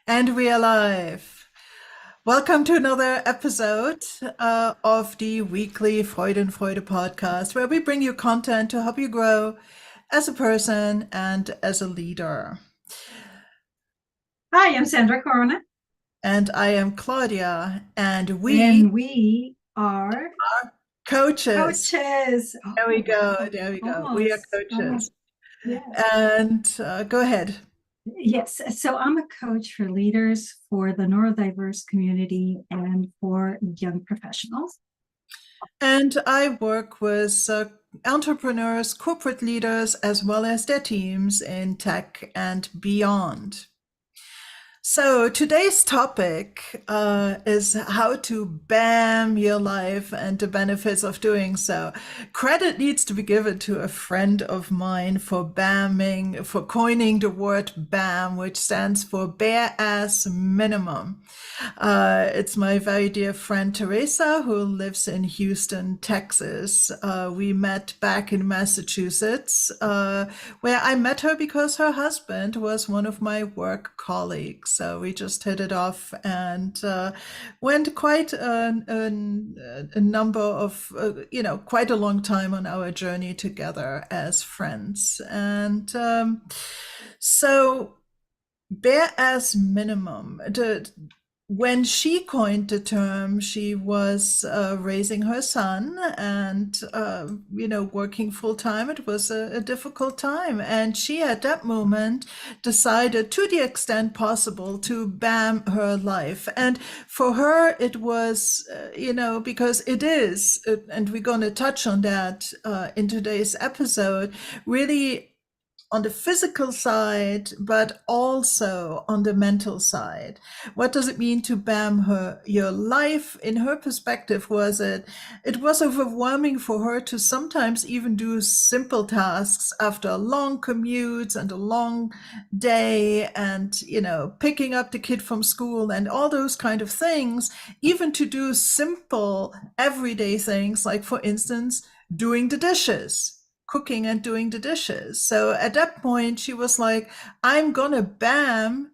And we are live. Welcome to another episode of the weekly FreudenFreude podcast, where we bring you content to help you grow as a person and as a leader. Hi, I'm Sandra Corona. And I am Claudia, and we And we are are coaches. coaches. There we Oh, go. There we go. We are almost. coaches. Yes. And go ahead. Yes. So I'm a coach for leaders for the neurodiverse community and for young professionals. And I work with entrepreneurs, corporate leaders, as well as their teams in tech and beyond. So today's topic is how to BAM your life and the benefits of doing so. Credit needs to be given to a friend of mine for BAMing, for coining the word BAM, which stands for bare ass minimum. It's my very dear friend Teresa, who lives in Houston, Texas. We met back in Massachusetts, where I met her because her husband was one of my work colleagues. So we just hit it off and went quite a number of, quite a long time on our journey together as friends. And so, bare as minimum, when she coined the term, she was raising her son and, working full time. It was a difficult time. And she, at that moment, decided, to the extent possible, to BAM her life. And for her, it was, because it is, and we're going to touch on that in today's episode, really on the physical side, but also on the mental side. What does it mean to BAM your life? In her perspective, it was overwhelming for her to sometimes even do simple tasks after long commutes and a long day and, picking up the kid from school and all those kind of things, even to do simple everyday things, like, for instance, doing the dishes, cooking and doing the dishes. So at that point, she was like, I'm gonna BAM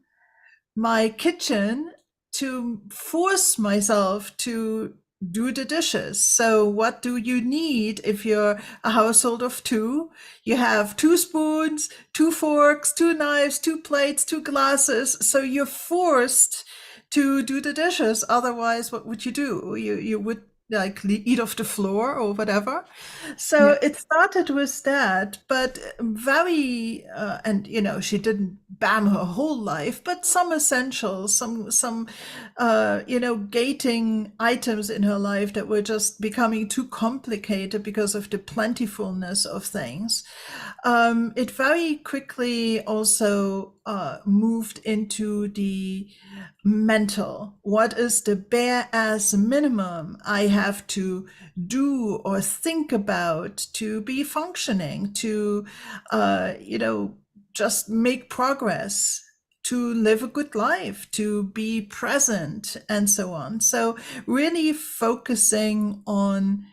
my kitchen to force myself to do the dishes. So what do you need if you're a household of two? You have two spoons, two forks, two knives, two plates, two glasses. So you're forced to do the dishes. Otherwise, what would you do? You would like eat off the floor or whatever. So Yeah. it started with that, but very, and she didn't BAM her whole life, but some essentials, some, gating items in her life that were just becoming too complicated because of the plentifulness of things. It very quickly also moved into the mental. What is the bare ass minimum I have to do or think about to be functioning, to, just make progress, to live a good life, to be present, and so on. So, really focusing on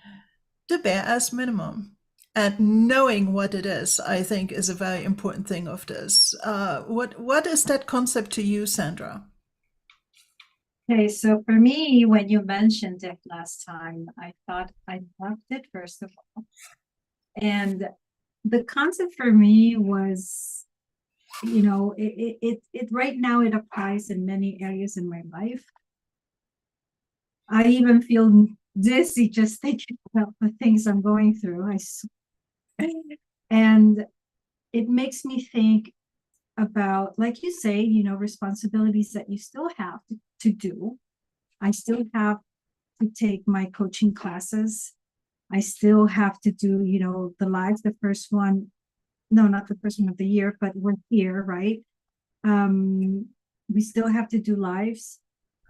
the bare ass minimum. And knowing what it is, I think, is a very important thing of this. What is that concept to you, Sandra? Okay, so for me, when you mentioned it last time, I thought I loved it first of all. And the concept for me was, it right now it applies in many areas in my life. I even feel dizzy just thinking about the things I'm going through. And it makes me think about, like you say, responsibilities that you still have to do. I still have to take my coaching classes. I still have to do, the lives, the first one, no, not the first one of the year, but we're here, right? We still have to do lives.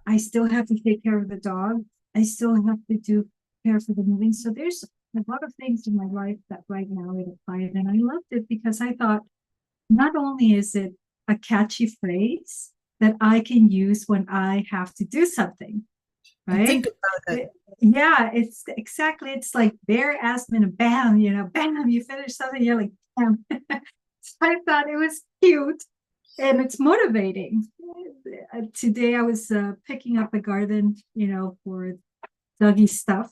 I still have to take care of the dog. I still have to do care for the moving. So there's a lot of things in my life that right now it applied. And I loved it because I thought, not only is it a catchy phrase that I can use when I have to do something, And think right? about it. Yeah, it's exactly, it's like bare ass and bam, bam, you finish something, you're like, bam. So I thought it was cute and it's motivating. today I was picking up the garden, for Dougie's stuff.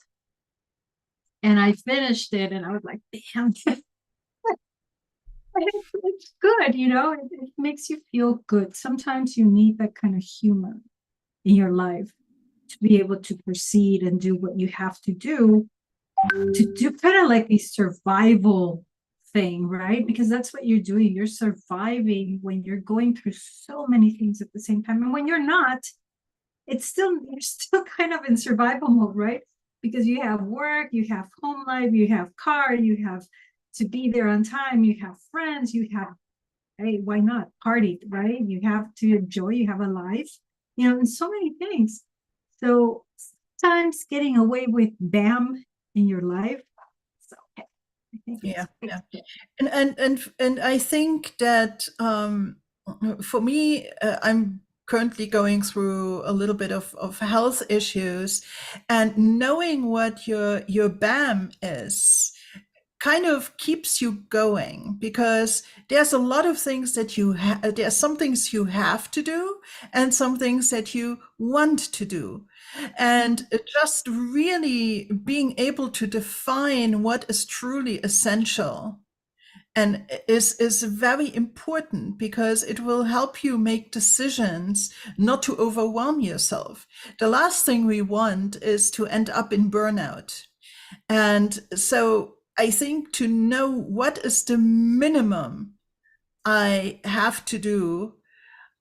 And I finished it and I was like, damn, it's good, it makes you feel good. Sometimes you need that kind of humor in your life to be able to proceed and do what you have to do kind of like a survival thing, right? Because that's what you're doing. You're surviving when you're going through so many things at the same time. And when you're not, you're still kind of in survival mode, right? Because you have work, you have home life, you have car, you have to be there on time, you have friends, you have, hey, why not party, right? You have to enjoy, you have a life, and so many things. So sometimes getting away with BAM in your life, it's okay. I think Yeah, it's yeah. good. And I think that for me, I'm currently going through a little bit of health issues, and knowing what your BAM is kind of keeps you going, because there's a lot of things that there are some things you have to do and some things that you want to do, and just really being able to define what is truly essential and is very important, because it will help you make decisions not to overwhelm yourself. The last thing we want is to end up in burnout. And so I think to know what is the minimum I have to do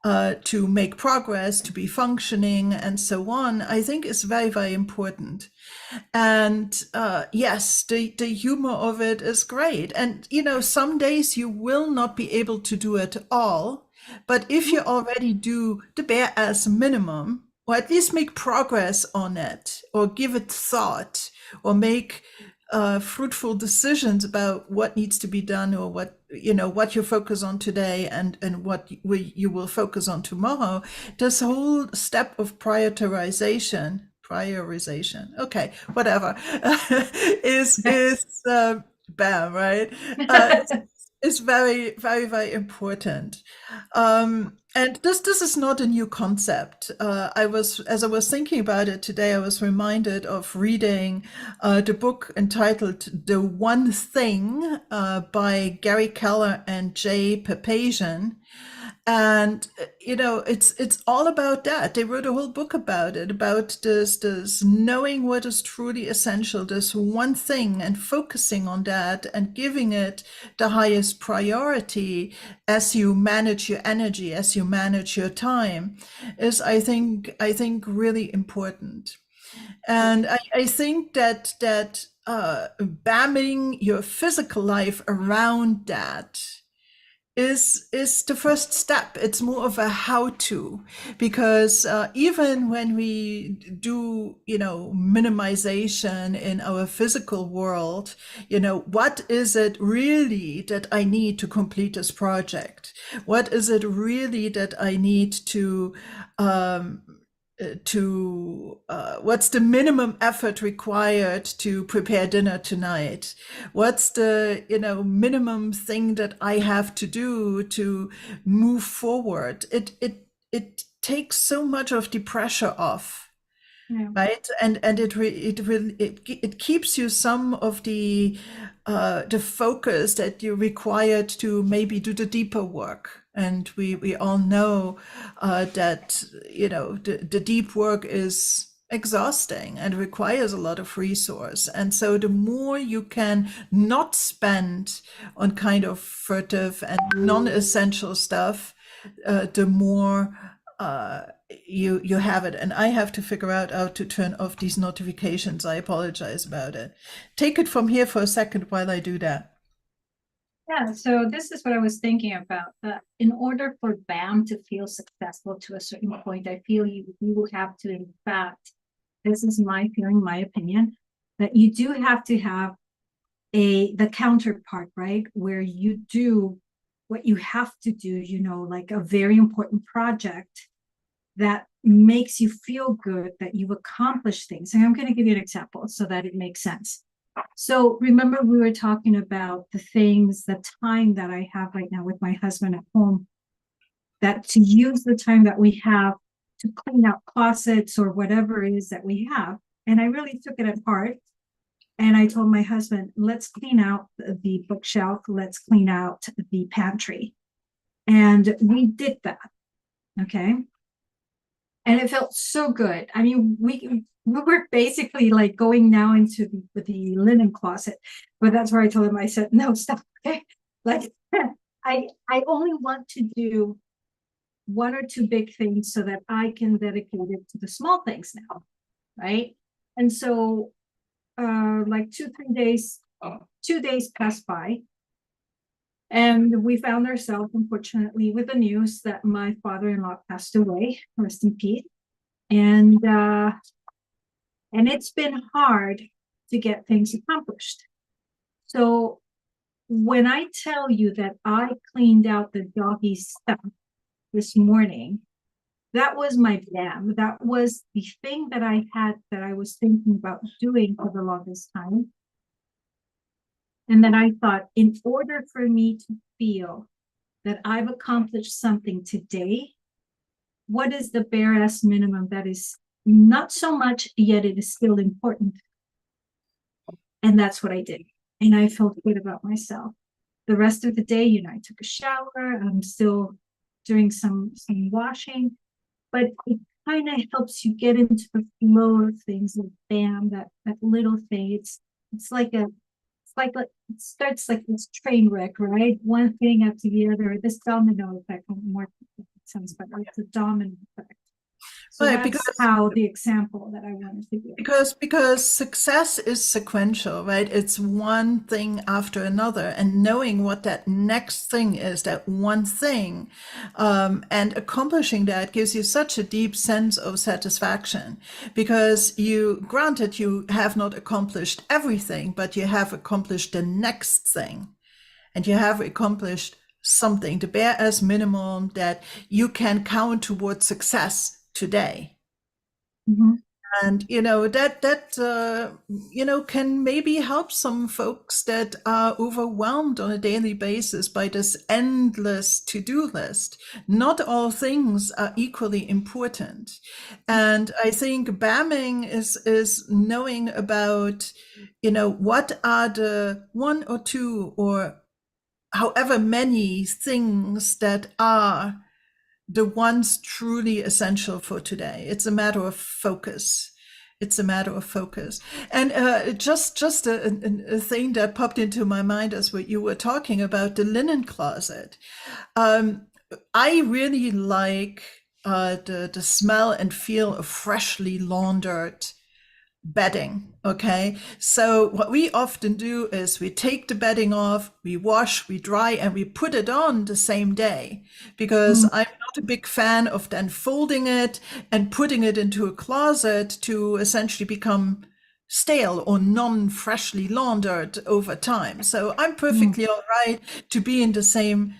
to make progress, to be functioning, and so on, I think is very, very important. And yes, the humor of it is great. And, some days you will not be able to do it all. But if you already do the bare as minimum, or at least make progress on it, or give it thought, or make fruitful decisions about what needs to be done, or what you focus on today, and what you will focus on tomorrow. This whole step of priorization, okay, whatever, is BAM, right? It's very, very, very important. And this is not a new concept. As I was thinking about it today, I was reminded of reading the book entitled "The One Thing" by Gary Keller and Jay Papazian. And it's all about that. They wrote a whole book about it, about this knowing what is truly essential, this one thing, and focusing on that and giving it the highest priority as you manage your energy, as you manage your time, is I think really important. And I think that bamming your physical life around that is the first step. It's more of a how-to, because even when we do minimization in our physical world, what is it really that I need to complete this project? What is it really that I need to what's the minimum effort required to prepare dinner tonight? What's the minimum thing that I have to do to move forward? It takes so much of the pressure off, Yeah. right? And it keeps you some of the focus that you required to maybe do the deeper work. And we all know that the deep work is exhausting and requires a lot of resource. And so the more you can not spend on kind of furtive and non-essential stuff, the more you have it. And I have to figure out how to turn off these notifications. I apologize about it. Take it from here for a second while I do that. Yeah, so this is what I was thinking about. In order for BAM to feel successful to a certain point, I feel you will have to, in fact, this is my feeling, my opinion, that you do have to have the counterpart, right? Where you do what you have to do, like a very important project that makes you feel good, that you've accomplished things. And I'm going to give you an example so that it makes sense. So remember, we were talking about the things, the time that I have right now with my husband at home, that to use the time that we have to clean out closets or whatever it is that we have. And I really took it apart. And I told my husband, let's clean out the bookshelf, let's clean out the pantry. And we did that. Okay. And it felt so good. I mean, we were basically like going now into the linen closet, but that's where I told him, I said, no, stop. Okay. Like I only want to do one or two big things so that I can dedicate it to the small things now. Right. And so like 2 days passed by. And we found ourselves, unfortunately, with the news that my father-in-law passed away, rest in peace. And it's been hard to get things accomplished. So when I tell you that I cleaned out the doggy stuff this morning, that was my B.A.M. That was the thing that I had that I was thinking about doing for the longest time. And then I thought, in order for me to feel that I've accomplished something today, what is the bare ass minimum that is not so much, yet it is still important? And that's what I did. And I felt good about myself. The rest of the day, I took a shower. I'm still doing some washing, but it kind of helps you get into the flow of things like B.A.M, that little thing. It's like it starts like this train wreck, right? One thing after the other, this domino effect. More sense, but it's a domino effect. So Right, that's how the example that I wanted to give. because success is sequential, right? It's one thing after another, and knowing what that next thing is, that one thing, and accomplishing that gives you such a deep sense of satisfaction, because granted, you have not accomplished everything, but you have accomplished the next thing, and you have accomplished something, the bare as minimum that you can count towards success today. Mm-hmm. And that can maybe help some folks that are overwhelmed on a daily basis by this endless to-do list. Not all things are equally important, and I think BAMing is knowing about what are the one or two or however many things that are the ones truly essential for today. It's a matter of focus. It's a matter of focus. And just a thing that popped into my mind as what you were talking about, the linen closet. I really like the smell and feel of freshly laundered bedding. Okay. So what we often do is we take the bedding off, we wash, we dry, and we put it on the same day, because I'm not a big fan of then folding it and putting it into a closet to essentially become stale or non-freshly laundered over time. So I'm perfectly all right to be in the same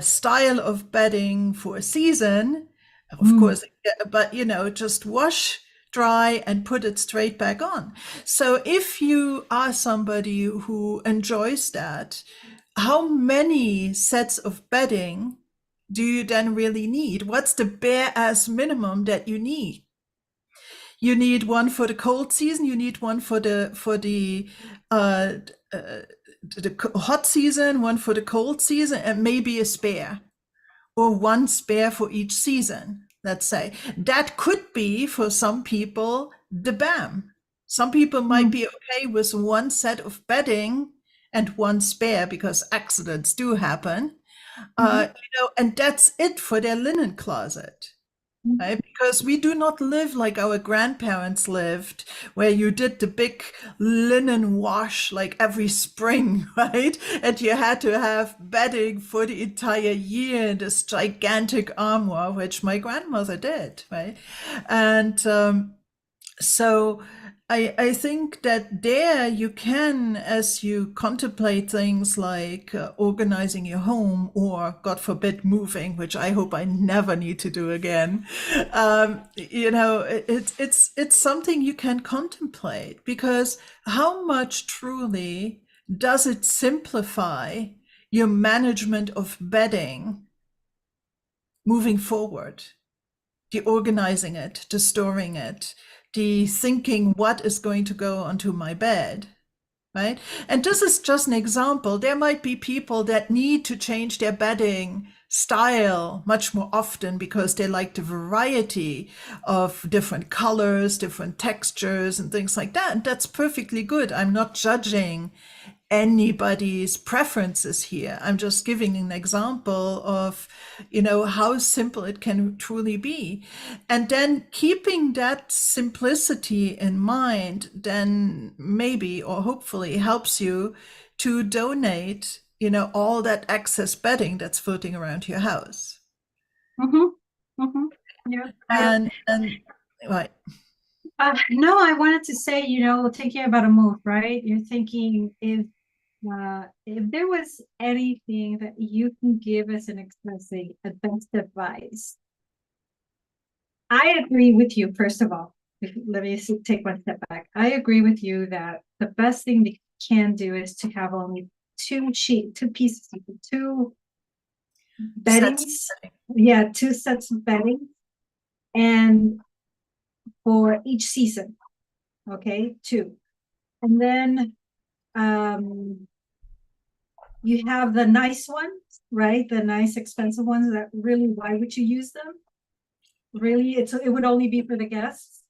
style of bedding for a season, of course, but just wash, dry, and put it straight back on. So if you are somebody who enjoys that, how many sets of bedding do you then really need? What's the bare as minimum that you need? You need one for the cold season. You need one for the hot season, one for the cold season, and maybe a spare, or one spare for each season. Let's say that could be for some people the B.A.M. Some people might be okay with one set of bedding and one spare, because accidents do happen, and that's it for their linen closet. Right? Because we do not live like our grandparents lived, where you did the big linen wash like every spring, right? And you had to have bedding for the entire year in this gigantic armor, which my grandmother did, right? And so I think that there you can, as you contemplate things like organizing your home, or God forbid moving, which I hope I never need to do again. It's something you can contemplate, because how much truly does it simplify your management of bedding moving forward? the organizing it, the storing it, the thinking what is going to go onto my bed, right? And this is just an example. There might be people that need to change their bedding style much more often because they like the variety of different colors, different textures, and things like that. And that's perfectly good. I'm not judging anybody's preferences here. I'm just giving an example of, how simple it can truly be. And then keeping that simplicity in mind, then maybe or hopefully helps you to donate, all that excess bedding that's floating around your house. Mm-hmm. Mm-hmm. Yep. Yep. And right. No, I wanted to say, thinking about a move, right? You're thinking if there was anything that you can give as an expressing a best advice, I agree with you, first of all. Let me take one step back. I agree with you that the best thing that you can do is to have only two pieces, two Sets. beddings. Yeah, two sets of bedding. And for each season, okay, two. And then you have the nice ones, right? The nice expensive ones that really, why would you use them? Really, it would only be for the guests.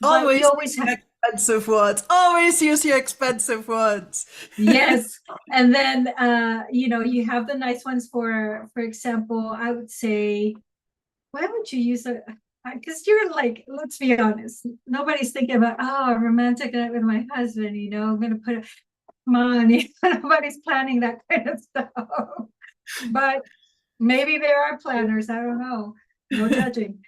But we Always always use have, your expensive ones. Always use your expensive ones. yes. And then you have the nice ones for example, I would say, why would you use a, because you're like, let's be honest, nobody's thinking about, oh, a romantic night with my husband, I'm gonna put money. Nobody's planning that kind of stuff. But maybe there are planners. I don't know. No judging.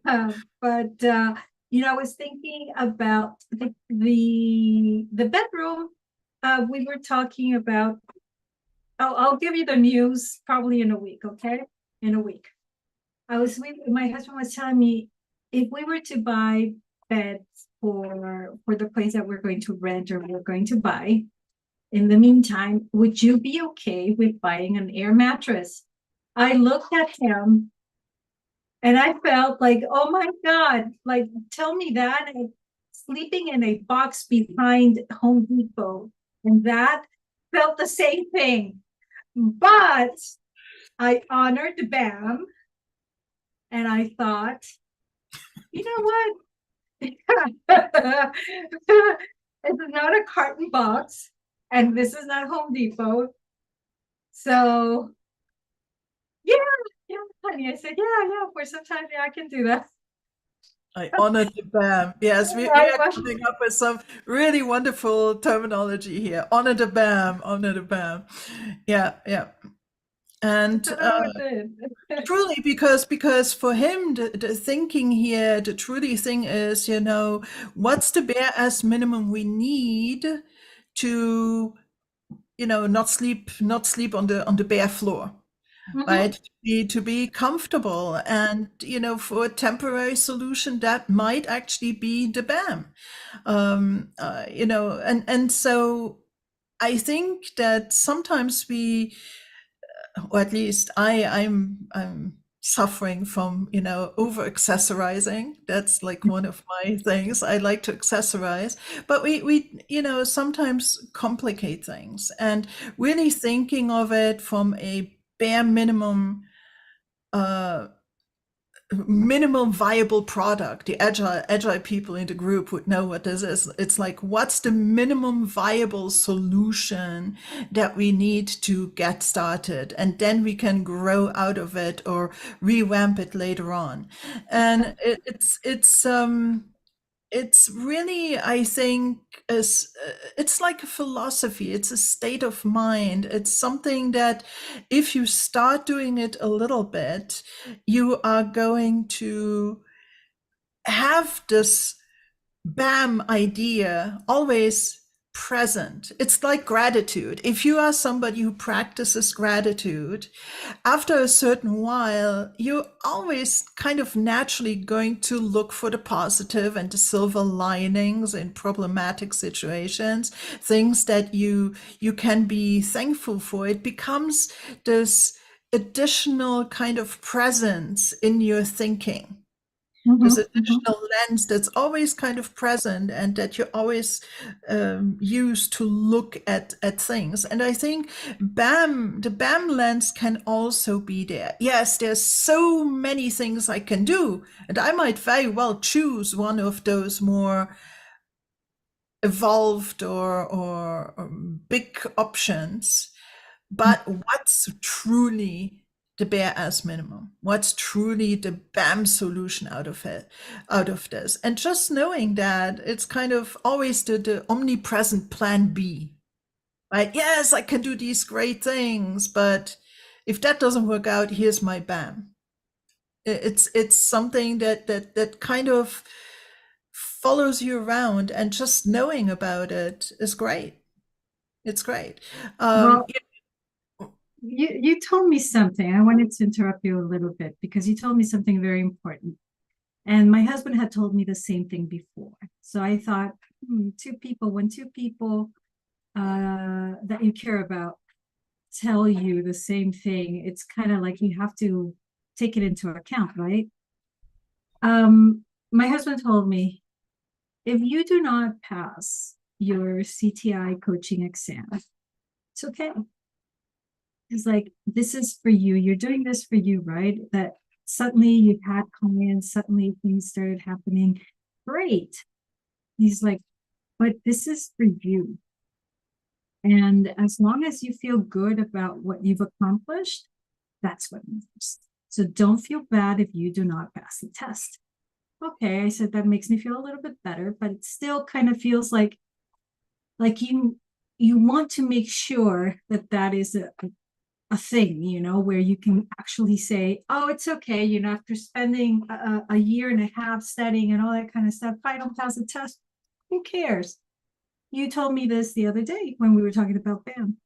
But I was thinking about the bedroom. We were talking about. I'll give you the news probably in a week. Okay, in a week. My husband was telling me if we were to buy beds for the place that we're going to rent or we're going to buy. In the meantime, would you be okay with buying an air mattress? I looked at him and I felt like, oh my God, like tell me that. And sleeping in a box behind Home Depot. And that felt the same thing. But I honored the B.A.M. and I thought, you know what? This is not a carton box, and this is not Home Depot. So yeah, yeah, honey. I said, yeah, for some time, yeah, I can do that. I honor the BAM. Yes, we are coming up with some really wonderful terminology here. Honor the BAM, honor the BAM. Yeah, yeah. And truly, because for him, the thinking here, the truly thing is, what's the bare as minimum we need to, not sleep on the bare floor. Right? To be comfortable. And, for a temporary solution, that might actually be the BAM. And so I think that sometimes or at least I'm suffering from, over accessorizing. That's like one of my things. I like to accessorize, but we sometimes complicate things, and really thinking of it from a bare minimum, uh, minimum viable product. The agile people in the group would know what this is. It's like, what's the minimum viable solution that we need to get started, and then we can grow out of it or revamp it later on. And it's really, I think, it's like a philosophy. It's a state of mind. It's something that if you start doing it a little bit, you are going to have this BAM idea always present. It's like gratitude. If you are somebody who practices gratitude, after a certain while, you're always kind of naturally going to look for the positive and the silver linings in problematic situations, things that you can be thankful for. It becomes this additional kind of presence in your thinking. Mhm, this mhm. additional lens that's always kind of present and that you always use to look at things. And I think BAM, the BAM lens can also be there. Yes, there's so many things I can do, and I might very well choose one of those more evolved or big options. But what's truly the bare as minimum? What's truly the BAM solution out of it, out of this? And just knowing that it's kind of always the omnipresent plan B, right? Yes, I can do these great things, but if that doesn't work out, here's my BAM. It's something that kind of follows you around, and just knowing about it is great. It's great. Um, Well, you told me something. I wanted to interrupt you a little bit because you told me something very important. And my husband had told me the same thing before. So I thought, two people, when two people that you care about tell you the same thing, it's kind of like you have to take it into account, right? My husband told me, if you do not pass your CTI coaching exam, it's okay. It's like, this is for you. You're doing this for you, right? That suddenly you've had clients, suddenly things started happening. Great. He's like, but this is for you. And as long as you feel good about what you've accomplished, that's what matters. So don't feel bad if you do not pass the test. Okay, I said that makes me feel a little bit better, but it still kind of feels like you want to make sure that that is a thing, where you can actually say, oh, it's okay, after spending a year and a half studying and all that kind of stuff, if I don't pass the test, who cares? You told me this the other day when we were talking about BAM.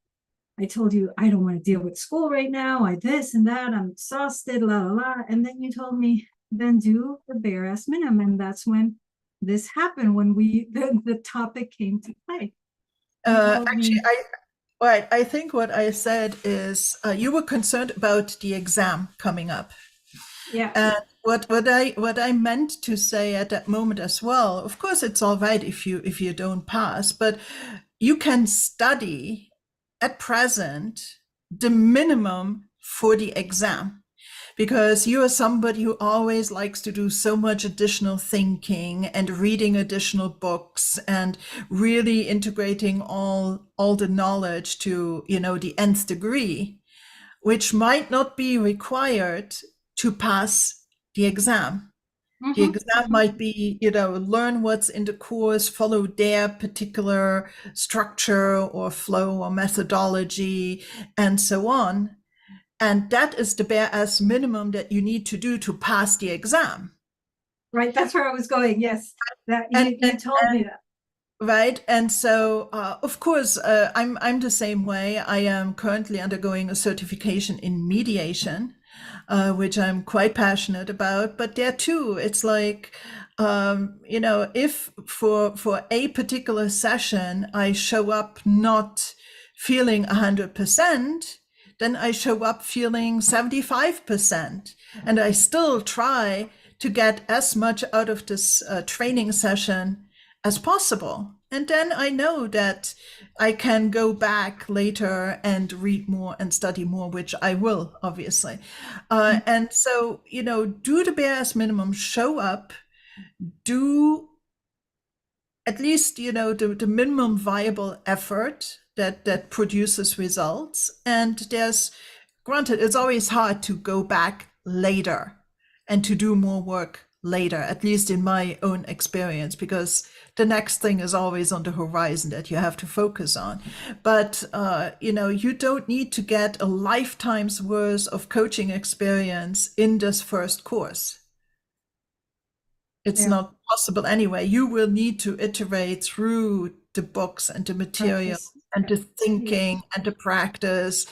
I told you I don't want to deal with school right now. I this and that. I'm exhausted, la la la. And then you told me, then do the bare ass minimum. And that's when this happened, when the topic came to play. You told Actually, me, I think what I said is you were concerned about the exam coming up. yeah, And what I meant to say at that moment as well, of course, it's all right if you don't pass, but you can study at present the minimum for the exam, because you are somebody who always likes to do so much additional thinking and reading additional books and really integrating all the knowledge to the nth degree, which might not be required to pass the exam. The mm-hmm, exam mm-hmm. might be, learn what's in the course, follow their particular structure or flow or methodology, and so on. And that is the bare as minimum that you need to do to pass the exam. Right. That's where I was going. Yes, that And, you told me that. right. And so, of course, I'm the same way. I am currently undergoing a certification in mediation, which I'm quite passionate about. But there too, it's like, if for a particular session I show up not feeling 100%, then I show up feeling 75%, and I still try to get as much out of this training session as possible. And then I know that I can go back later and read more and study more, which I will, obviously. And so, do the bare as minimum, show up, do at least, the minimum viable effort that produces results. And there's, granted, it's always hard to go back later and to do more work later, at least in my own experience, because the next thing is always on the horizon that you have to focus on. But you don't need to get a lifetime's worth of coaching experience in this first course. It's Yeah, not possible anyway. You will need to iterate through the books and the material practice. and Yeah, the yeah. thinking and the practice,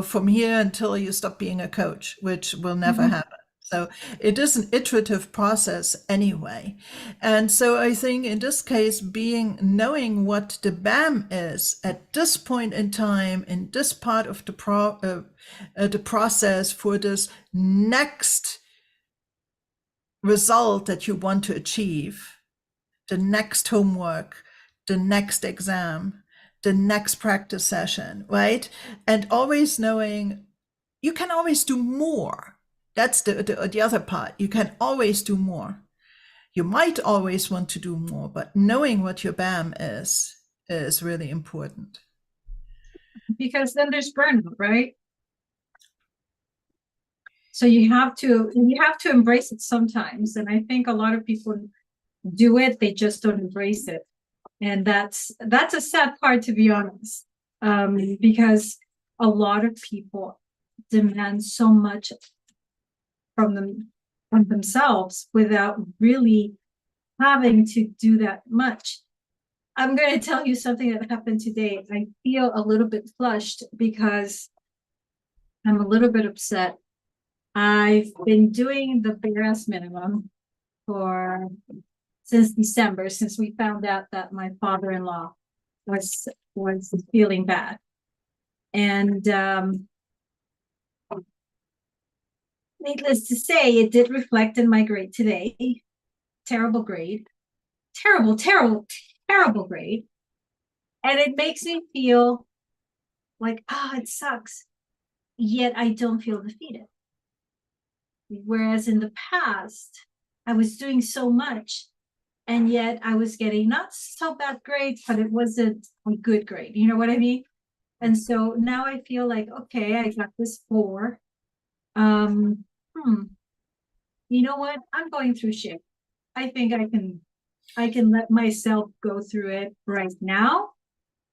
from here until you stop being a coach, which will never Mm-hmm. happen. So it is an iterative process anyway. And so I think in this case, knowing what the BAM is at this point in time, in this part of the process for this next result that you want to achieve, the next homework, the next exam, the next practice session, right? And always knowing you can always do more. That's the other part. You can always do more. You might always want to do more, but knowing what your BAM is really important. Because then there's burnout, right? So you have to embrace it sometimes. And I think a lot of people do it, they just don't embrace it. And that's a sad part, to be honest. Because a lot of people demand so much from themselves without really having to do that much. I'm going to tell you something that happened today. I feel a little bit flushed because I'm a little bit upset. I've been doing the bare minimum for since December, since we found out that my father-in-law was feeling bad. And needless to say, it did reflect in my grade today. Terrible grade. Terrible, terrible, terrible grade. And it makes me feel like, it sucks. Yet I don't feel defeated. Whereas in the past, I was doing so much, and yet I was getting not so bad grades, but it wasn't a good grade. You know what I mean? And so now I feel like, okay, I got this 4. You know what? I'm going through shit. I think I can let myself go through it right now,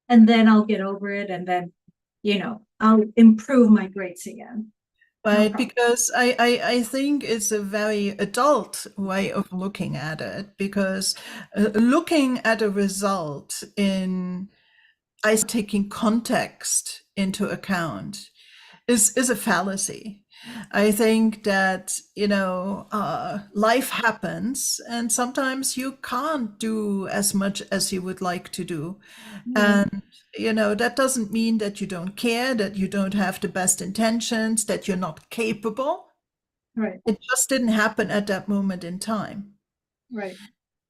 and then I'll get over it, and then, I'll improve my grades again. No Right, problem. because I think it's a very adult way of looking at it, because looking at a result in taking context into account is a fallacy. I think that, life happens and sometimes you can't do as much as you would like to do. Right, And, that doesn't mean that you don't care, that you don't have the best intentions, that you're not capable. right, It just didn't happen at that moment in time. right.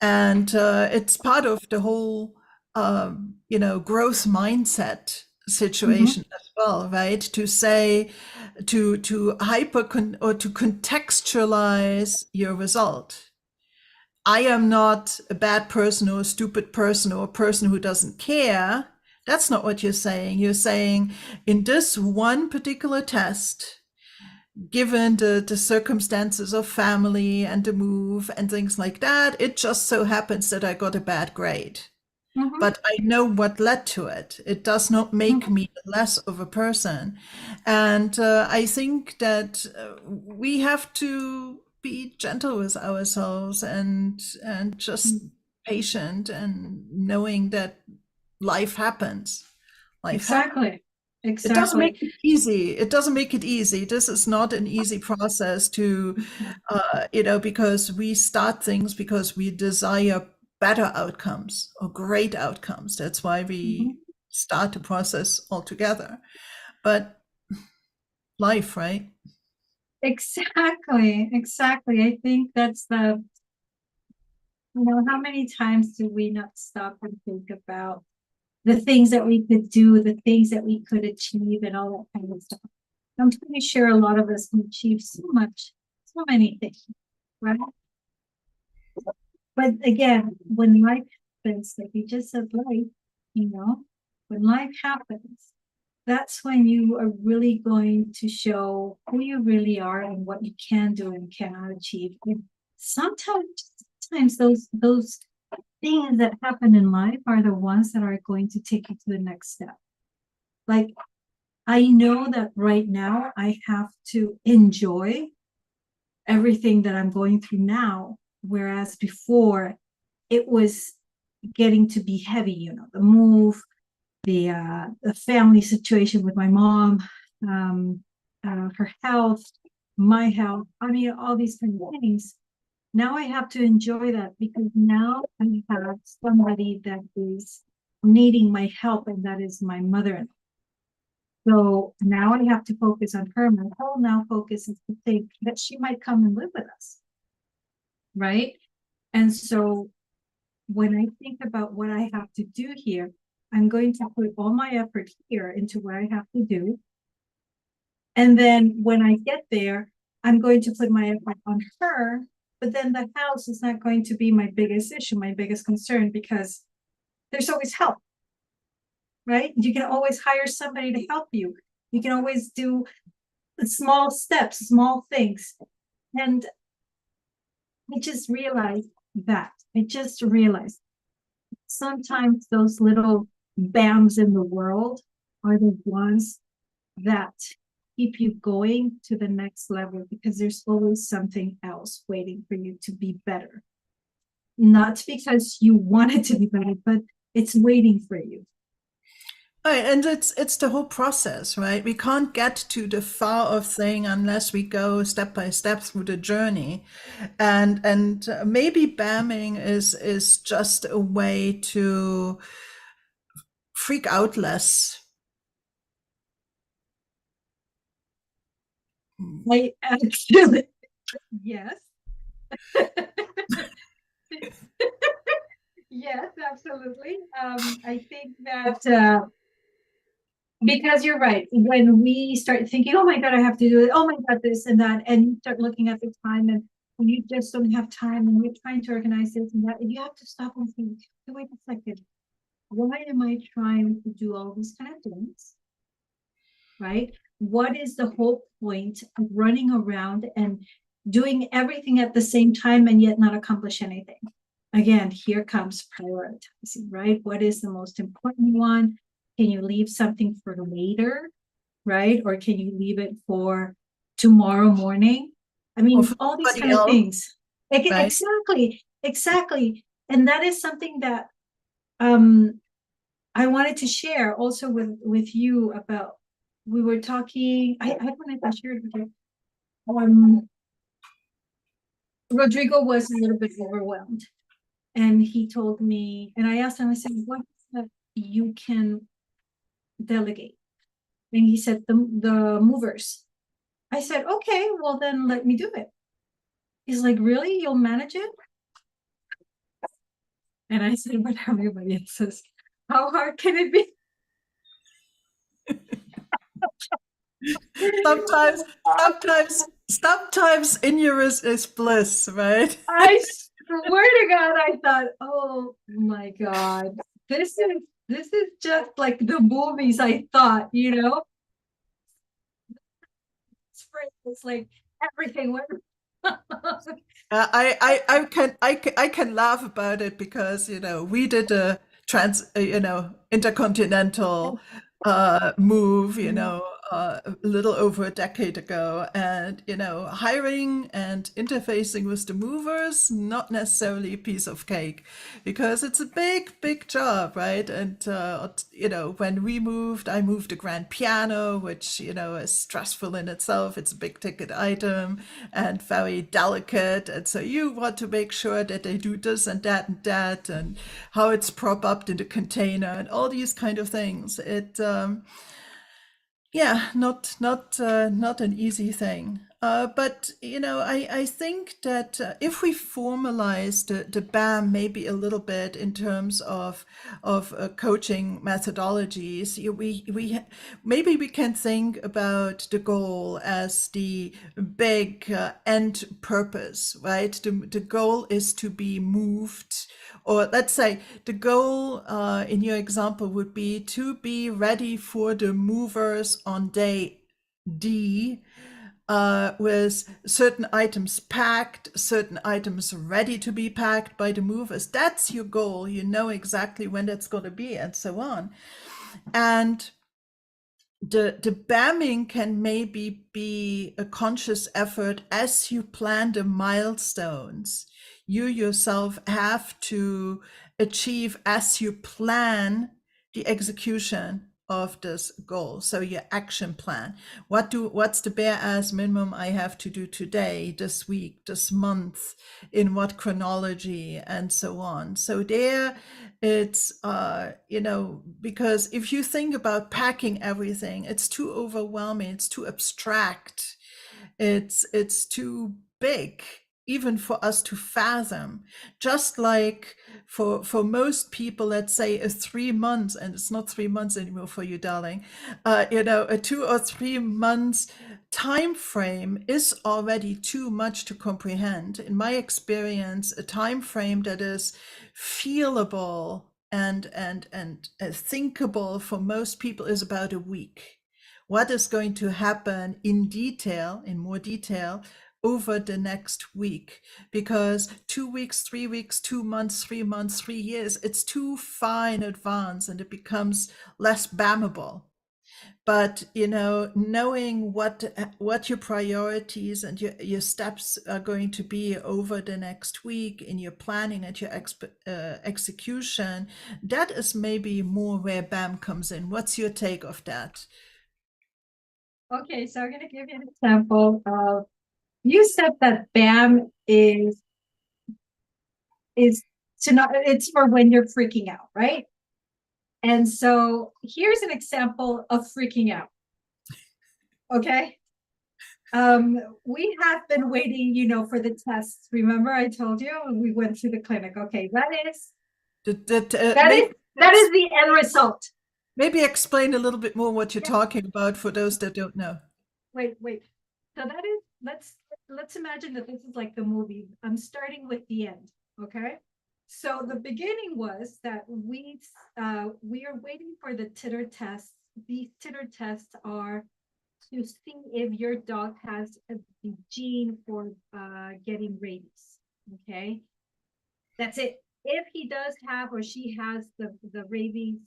And it's part of the whole, growth mindset Mhm. situation as well, right? To say, to or to contextualize your result. I am not a bad person or a stupid person or a person who doesn't care. That's not what you're saying. You're saying in this one particular test, given the circumstances of family and the move and things like that, it just so happens that I got a bad grade. Mhm. But I know what led to it. It does not make Mhm. me less of a person. And I think that we have to be gentle with ourselves and just Mhm. patient and knowing that life happens. Life happens. Exactly. It doesn't make Exactly. it easy. It doesn't make it easy. This is not an easy process to, because we start things because we desire better outcomes or great outcomes. That's why Mhm. we start the process altogether. But life, right? Exactly. Exactly. I think that's how many times do we not stop and think about the things that we could do, the things that we could achieve, and all that kind of stuff. I'm pretty sure a lot of us can achieve so much, so many things, right? But again, when life happens, like you just said, life, when life happens, that's when you are really going to show who you really are and what you can do and cannot achieve. And sometimes those things that happen in life are the ones that are going to take you to the next step. Like, I know that right now I have to enjoy everything that I'm going through now, whereas before it was getting to be heavy, the move, the family situation with my mom, her health, my health. I mean, all these kind of things. Now I have to enjoy that because now I have somebody that is needing my help, and that is my mother. So now I have to focus on her. My whole now focus is to think that she might come and live with us. right? And so when I think about what I have to do here, I'm going to put all my effort here into what I have to do. And then when I get there, I'm going to put my effort on her. But then the house is not going to be my biggest issue, my biggest concern, because there's always help, right? You can always hire somebody to help you. You can always do small steps, small things. And I just realized that. I just realized sometimes those little BAMs in the world are the ones that keep you going to the next level, because there's always something else waiting for you to be better. Not because you want it to be better, but it's waiting for you. Right, and it's the whole process, right? We can't get to the far off thing unless we go step by step through the journey, and maybe BAMing is just a way to freak out less. I actually, yes. Yes, absolutely. I think that because you're right, when we start thinking, oh my God, I have to do it, oh my God, this and that, and you start looking at the time and you just don't have time and you're trying to organize this and that, and you have to stop and think, wait a second, why am I trying to do all these kind of things? Right? What is the whole point of running around and doing everything at the same time and yet not accomplish anything? Again, here comes prioritizing, right? What is the most important one? Can you leave something for later, right? Or can you leave it for tomorrow morning? I Or for mean, all these somebody kind of else, things. right? Exactly, exactly. And that is something that um I wanted to share also with you about. We were talking. I don't know if I shared with you. Rodrigo was a little bit overwhelmed, and he told me, and I asked him. I said, "What is that you can delegate?" And he said, "The movers." I said, "Okay, well then let me do it." He's like, "Really? You'll manage it?" And I said, "But everybody else says, how hard can it be?" Sometimes, sometimes ignorance is bliss, right? I swear to God, I thought, oh my God, this is just like the movies. I thought, it's like everything went. I can laugh about it because we did a intercontinental move a little over a decade ago, and hiring and interfacing with the movers, not necessarily a piece of cake, because it's a big job, right? And when we moved, I moved a grand piano, which is stressful in itself. It's a big ticket item and very delicate, and so you want to make sure that they do this and that and that, and how it's prop up in the container and all these kind of things. Yeah, not an easy thing. But I think that if we formalize the BAM maybe a little bit in terms of coaching methodologies, maybe we can think about the goal as the big end purpose, right? The goal is to be moved, or let's say the goal in your example would be to be ready for the movers on day D, with certain items packed, certain items ready to be packed by the movers. That's your goal. You know exactly when that's going to be, and so on. And the BAMing can maybe be a conscious effort as you plan the milestones you yourself have to achieve as you plan the execution of this goal. So your action plan. What's the bare as minimum I have to do today, this week, this month, in what chronology, and so on. So there it's because if you think about packing everything, it's too overwhelming, it's too abstract, it's too big, even for us to fathom. Just like for most people, let's say a 3 months, and it's not 3 months anymore for you, darling, a 2 or 3 months time frame is already too much to comprehend. In my experience, a time frame that is feelable and thinkable for most people is about a week. What is going to happen in detail, in more detail, over the next week? Because 2 weeks, 3 weeks, 2 months, 3 months, 3 years, it's too far in advance and it becomes less BAMable. But knowing what your priorities and your steps are going to be over the next week in your planning and your execution, that is maybe more where BAM comes in. What's your take of that? Okay, so I'm going to give you an example of, you said that BAM is to not, it's for when you're freaking out, right? And so here's an example of freaking out. Okay. We have been waiting, for the tests. Remember, I told you we went to the clinic. Okay, that is the end result. Maybe explain a little bit more what you're talking about for those that don't know. Wait. So that is, let's imagine that this is like the movie. I'm starting with the end. Okay. So the beginning was that we are waiting for the titter tests. These titter tests are to see if your dog has the gene for getting rabies. Okay, that's it. If he does have or she has the rabies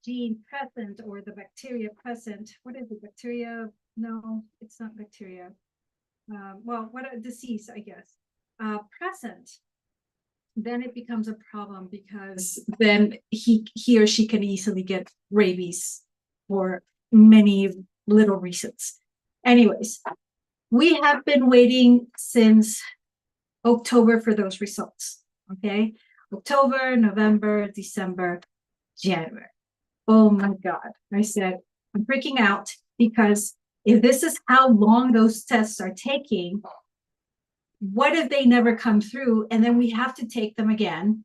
gene present or the bacteria present, what is it? Bacteria? No, it's not bacteria. Well, what a disease, I guess. Present, then it becomes a problem because then he or she can easily get rabies for many little reasons. Anyways, we have been waiting since October for those results. Okay, October, November, December, January. Oh my God. I said, I'm freaking out because if this is how long those tests are taking, what if they never come through and then we have to take them again?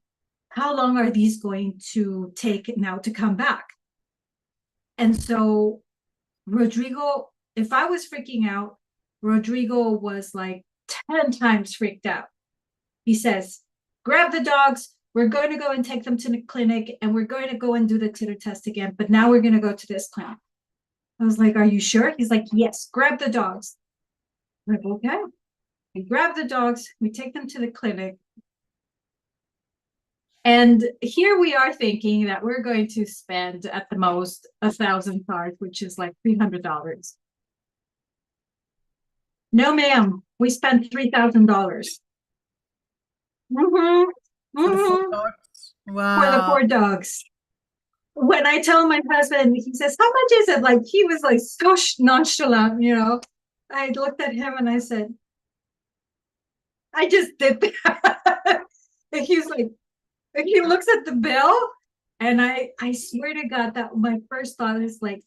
How long are these going to take now to come back? And so Rodrigo, if I was freaking out, Rodrigo was like 10 times freaked out. He says, grab the dogs. We're going to go and take them to the clinic and we're going to go and do the titter test again. But now we're going to go to this clinic. I was like, are you sure? He's like, yes, grab the dogs. I'm like, okay. We grab the dogs. We take them to the clinic. And here we are thinking that we're going to spend at the most 1,000 cards, which is like $300. No, ma'am. We spent $3,000. For the 4 dogs. Wow. For the 4 dogs. When I tell my husband, he says, how much is it? Like, he was like so nonchalant, I looked at him and I said, I just did that. And he's like, and he looks at the bill, and I swear to God that my first thought is like,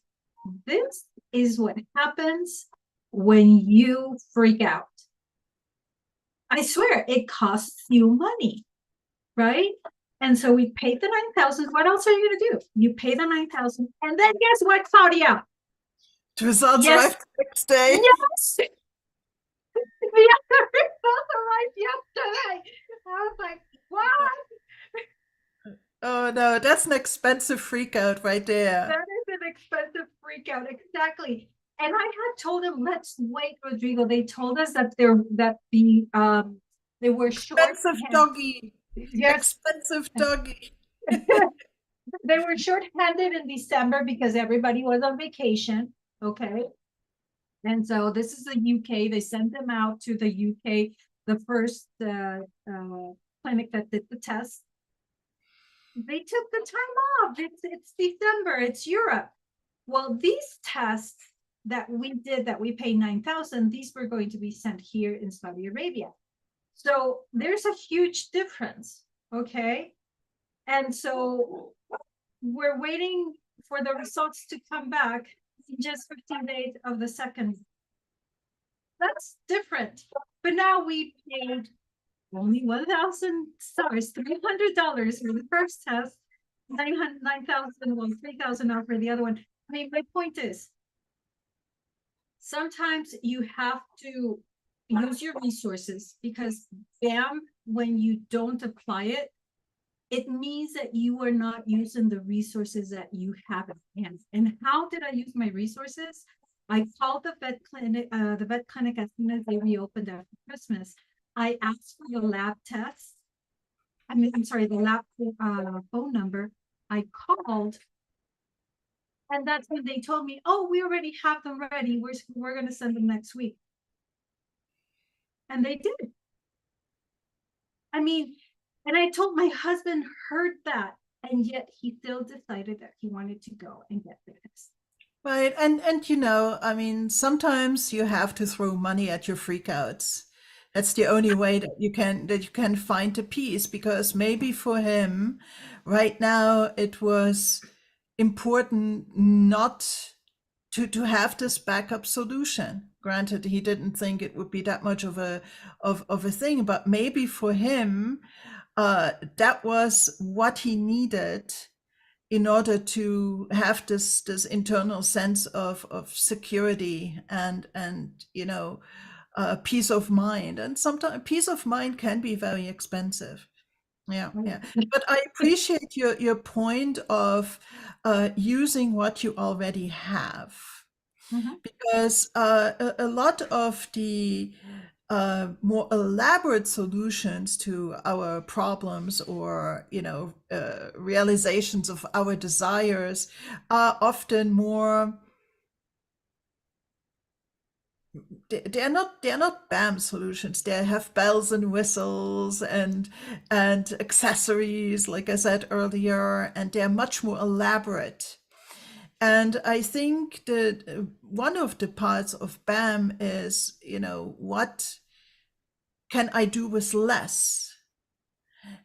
this is what happens when you freak out. I swear it costs you money, right? And so we paid the 9,000. What else are you gonna do? You pay the 9,000, and then guess what, Claudia? The results arrived the next day. Yes. The results arrived yesterday. I was like, what? Oh no, that's an expensive freak out right there. That is an expensive freak out, exactly. And I had told them, let's wait, Rodrigo. They told us that they were short. Expensive doggy. Yes. Expensive doggy. They were short-handed in December because everybody was on vacation. Okay. And so this is the UK. They sent them out to the UK, the first clinic that did the test. They took the time off. It's December. It's Europe. Well, these tests that we did, that we paid 9,000, these were going to be sent here in Saudi Arabia. So there's a huge difference. Okay. And so we're waiting for the results to come back in just 15 days of the second that's different. But now we paid only $1,000, $300 for the first test, 9,000, well, 3,000 off for the other one. I mean, my point is, sometimes you have to use your resources, because B.A.M, when you don't apply it, it means that you are not using the resources that you have at hand. And how did I use my resources? I called the vet clinic as soon as they reopened after Christmas. I asked for the lab test. I'm sorry, the lab phone number. I called, and that's when they told me, "Oh, we already have them ready. We're going to send them next week." And they did. I mean, and I told my husband heard that, and yet he still decided that he wanted to go and get the test. Right. And you know, I mean, sometimes you have to throw money at your freakouts. That's the only way that you can find a peace, because maybe for him right now it was important not to have this backup solution. Granted, he didn't think it would be that much of a thing, but maybe for him, that was what he needed in order to have this internal sense of security and you know, peace of mind. And sometimes peace of mind can be very expensive. Yeah, yeah. But I appreciate your point of using what you already have, Mhm. because a lot of the more elaborate solutions to our problems, or you know, realizations of our desires, are often more, they're not B.A.M solutions. They have bells and whistles and accessories, like I said earlier, and they're much more elaborate. And I think that one of the parts of B.A.M is, you know, what can I do with less?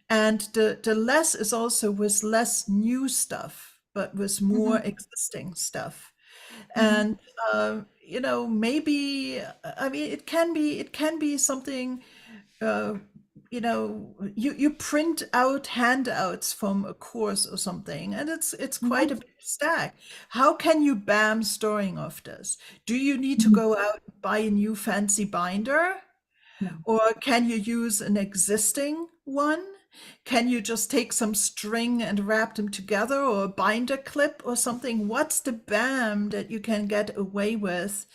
And the less is also with less new stuff, but with more Mhm. existing stuff. Mhm. And you know, maybe, I mean, it can be something, uh, you know, you print out handouts from a course or something, and it's quite a Mhm. big stack. How can you B.A.M storing of this? Do you need to Mhm. go out and buy a new fancy binder? No. Or can you use an existing one? Can you just take some string and wrap them together, or a binder clip or something? What's the B.A.M that you can get away with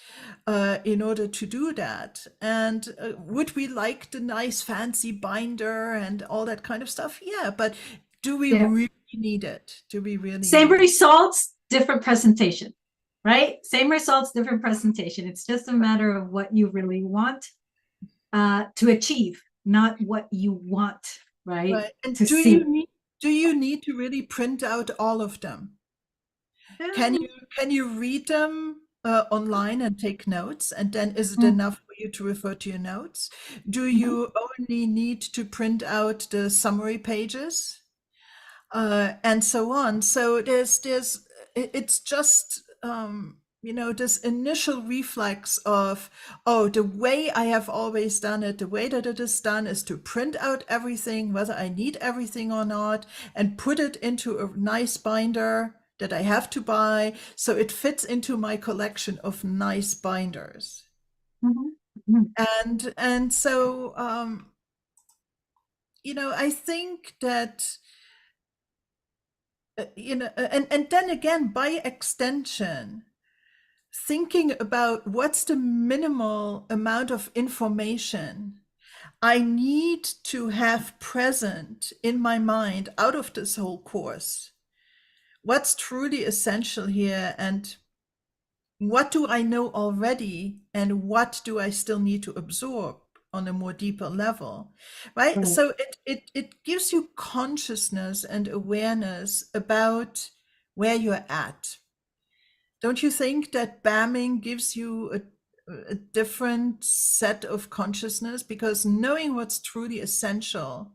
in order to do that? And would we like the nice fancy binder and all that kind of stuff? Yeah, but do we Yeah. really need it? Do we really Same need it? results, different presentation, right? Same results, different presentation. It's just a matter of what you really want to achieve, not what you want, right? Right. And To see. do you need to really print out all of them? Um, Can you read them online and take notes, and then is it mm, enough for you to refer to your notes? Do mhm, you only need to print out the summary pages, and so on? So it's just, you know, this initial reflex of, oh, the way I have always done it, the way that it is done, is to print out everything, whether I need everything or not, and put it into a nice binder that I have to buy, so it fits into my collection of nice binders. mhm, mhm, And so, you know, I think that, you know, and then again, by extension, thinking about what's the minimal amount of information I need to have present in my mind out of this whole course. What's truly essential here, and what do I know already, and what do I still need to absorb on a more deeper level, right? right. So it gives you consciousness and awareness about where you're at. Don't you think that BAMing gives you a different set of consciousness? Because knowing what's truly essential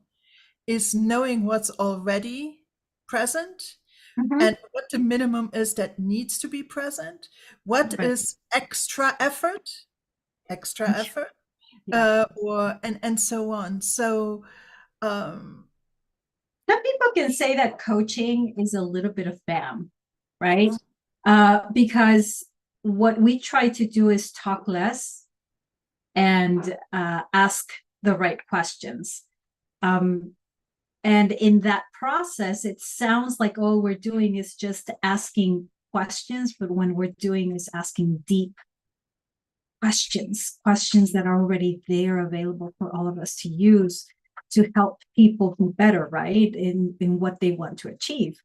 is knowing what's already present, Mhm, and what the minimum is that needs to be present. What right. is extra effort? extra effort, Yeah. or and so on. So um, Some people can say that coaching is a little bit of BAM, right? Because what we try to do is talk less and ask the right questions. Um, and in that process, it sounds like all we're doing is just asking questions, but when we're doing is asking deep questions that are already there available for all of us to use to help people do better, right? In what they want to achieve.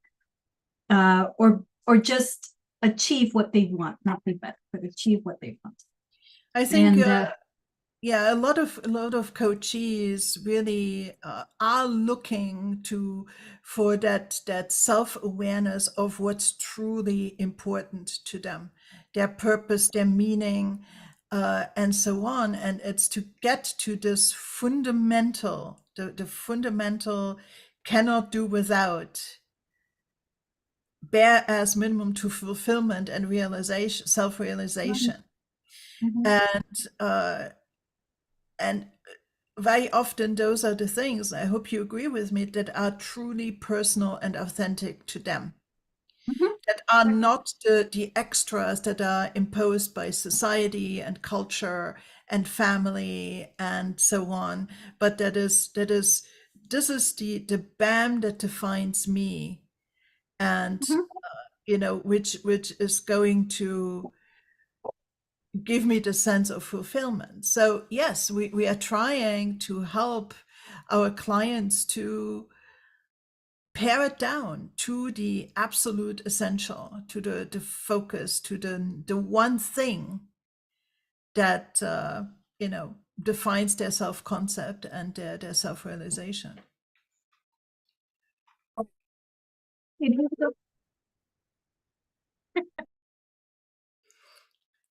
Or just achieve what they want, not be better, but achieve what they want. I think And yeah, a lot of coachees really are looking to for that self-awareness of what's truly important to them, their purpose, their meaning, and so on. And it's to get to this fundamental, the fundamental cannot do without, bare as minimum to fulfillment and realization, mhm, self-realization. mhm, And and very often those are the things, I hope you agree with me, that are truly personal and authentic to them, mhm. that are not the extras that are imposed by society and culture and family and so on, but that is this is the BAM that defines me, and Mhm. which is going to give me the sense of fulfillment. So yes, we are trying to help our clients to pare it down to the absolute essential, to the focus, to the one thing that defines their self-concept and their self-realization. It is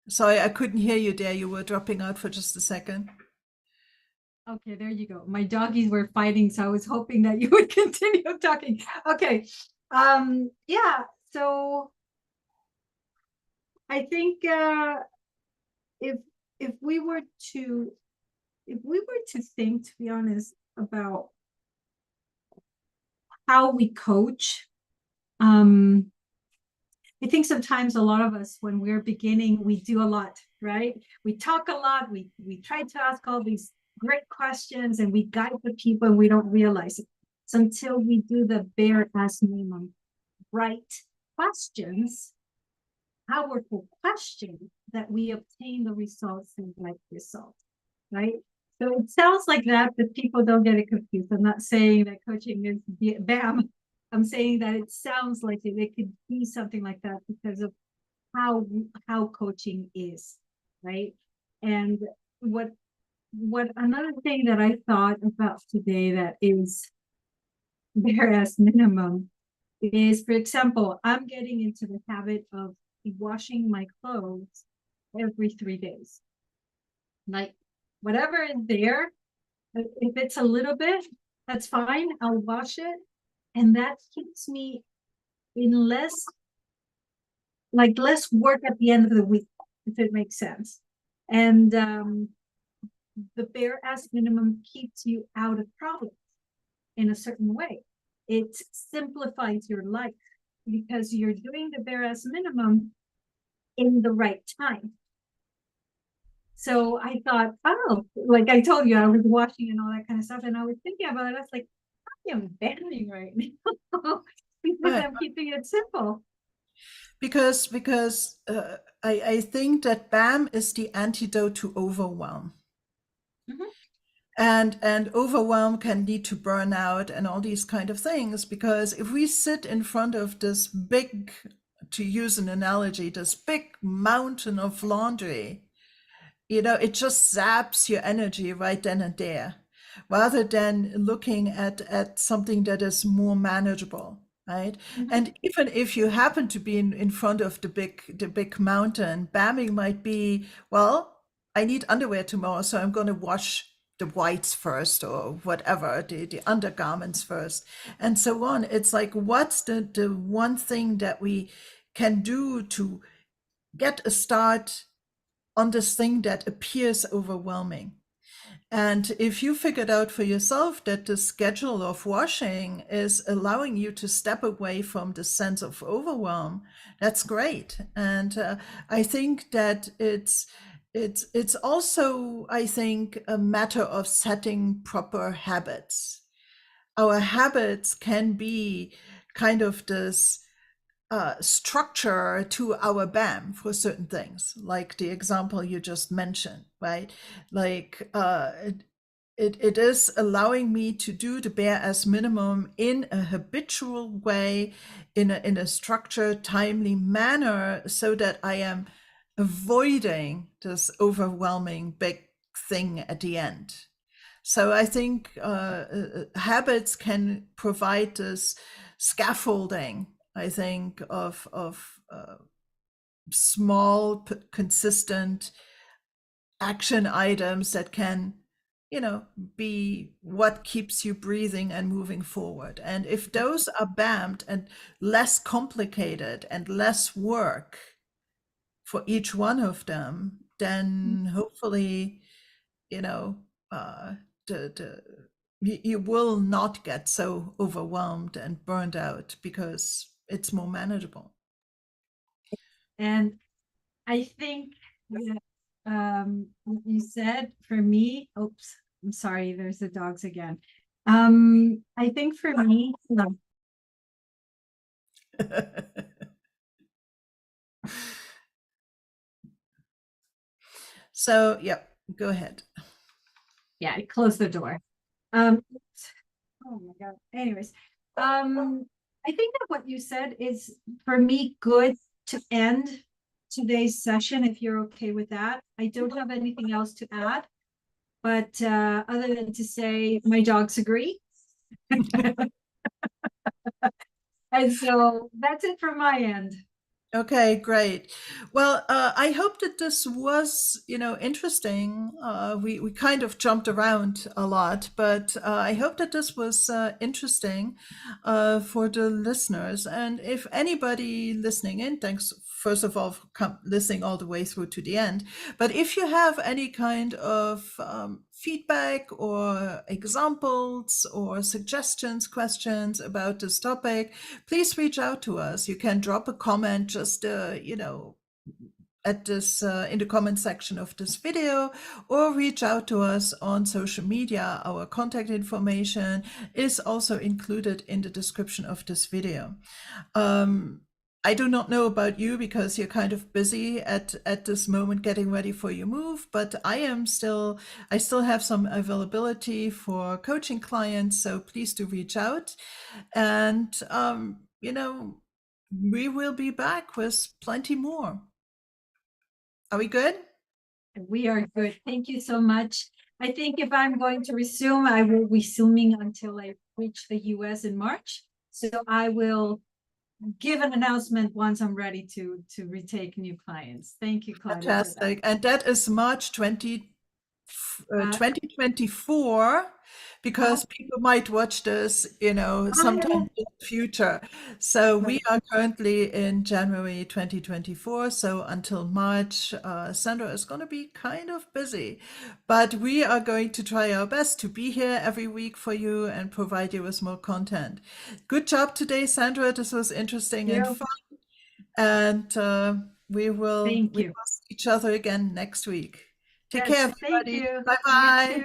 Sorry, I couldn't hear you there. You were dropping out for just a second. okay, there you go. My doggies were fighting, so I was hoping that you would continue talking. Okay. Yeah, so I think if if we were to if we were to think, to be honest, about how we coach, um, I think sometimes a lot of us, when we're beginning, we do a lot, right? We talk a lot, we try to ask all these great questions and we guide the people and we don't realize it. So until we do the bare as minimum right questions, powerful questions, that we obtain the results and right results, right? So it sounds like that, but people don't get it confused. I'm not saying that coaching is BAM. I'm saying that it sounds like it could be something like that because of how coaching is, right? And what what another thing that I thought about today that is bare as minimum is, for example, I'm getting into the habit of washing my clothes every 3 days. Like whatever is there, if it's a little bit, that's fine. I'll wash it. And that keeps me in less work at the end of the week, if it makes sense. And the bare ass minimum keeps you out of problems in a certain way. It simplifies your life because you're doing the bare ass minimum in the right time. So I thought, oh, like I told you, I was washing and all that kind of stuff. And I was thinking about it. I was like, I am bending right now because Right. I'm keeping it simple. Because I think that BAM is the antidote to overwhelm. Mhm, And overwhelm can lead to burnout and all these kind of things, because if we sit in front of this big, to use an analogy, this big mountain of laundry, it just zaps your energy right then and there, rather than looking at something that is more manageable, right? mhm, And even if you happen to be in front of the big mountain, bamming might be, well, I need underwear tomorrow, so I'm going to wash the whites first, or whatever, the undergarments first, and so on. It's like, what's the one thing that we can do to get a start on this thing that appears overwhelming. And if you figured out for yourself that the schedule of washing is allowing you to step away from the sense of overwhelm, that's great. And I think that it's also, I think, a matter of setting proper habits. Our habits can be kind of this structure to our BAM for certain things, like the example you just mentioned, right? Like it is allowing me to do the bare as minimum in a habitual way, in a structured, timely manner, so that I am avoiding this overwhelming big thing at the end. So I think habits can provide this scaffolding, I think, of small, consistent action items that can, be what keeps you breathing and moving forward. And if those are BAMmed and less complicated and less work for each one of them, then hopefully, you know, the you will not get so overwhelmed and burned out because it's more manageable. And I think that what you said for me, oops, I'm sorry, there's the dogs again. I think for me, no, So, yeah, go ahead. yeah, I closed the door. Oh my God. Anyways, I think that what you said is for me good to end today's session, if you're okay with that. I don't have anything else to add, but other than to say my dogs agree. And so that's it from my end. Okay, great. Well, I hope that this was, interesting. We kind of jumped around a lot, but I hope that this was interesting for the listeners. And if anybody listening in, thanks first of all for listening all the way through to the end. But if you have any kind of feedback or examples or suggestions, questions about this topic, please reach out to us. You can drop a comment just, at this in the comment section of this video, or reach out to us on social media. Our contact information is also included in the description of this video. I do not know about you because you're kind of busy at this moment getting ready for your move, but I still have some availability for coaching clients, so please do reach out. And we will be back with plenty more. Are we good? We are good. Thank you so much. I think if I'm going to resume, I will be resuming until I reach the US in March. So I will give an announcement once I'm ready to retake new clients. Thank you, Claudia. Fantastic. And that is March 2024, because people might watch this, sometime in the future. So we are currently in January 2024. So until March, Sandra is going to be kind of busy, but we are going to try our best to be here every week for you and provide you with more content. Good job today, Sandra. This was interesting and fun. And we will see each other again next week. Take care, everybody. Bye bye.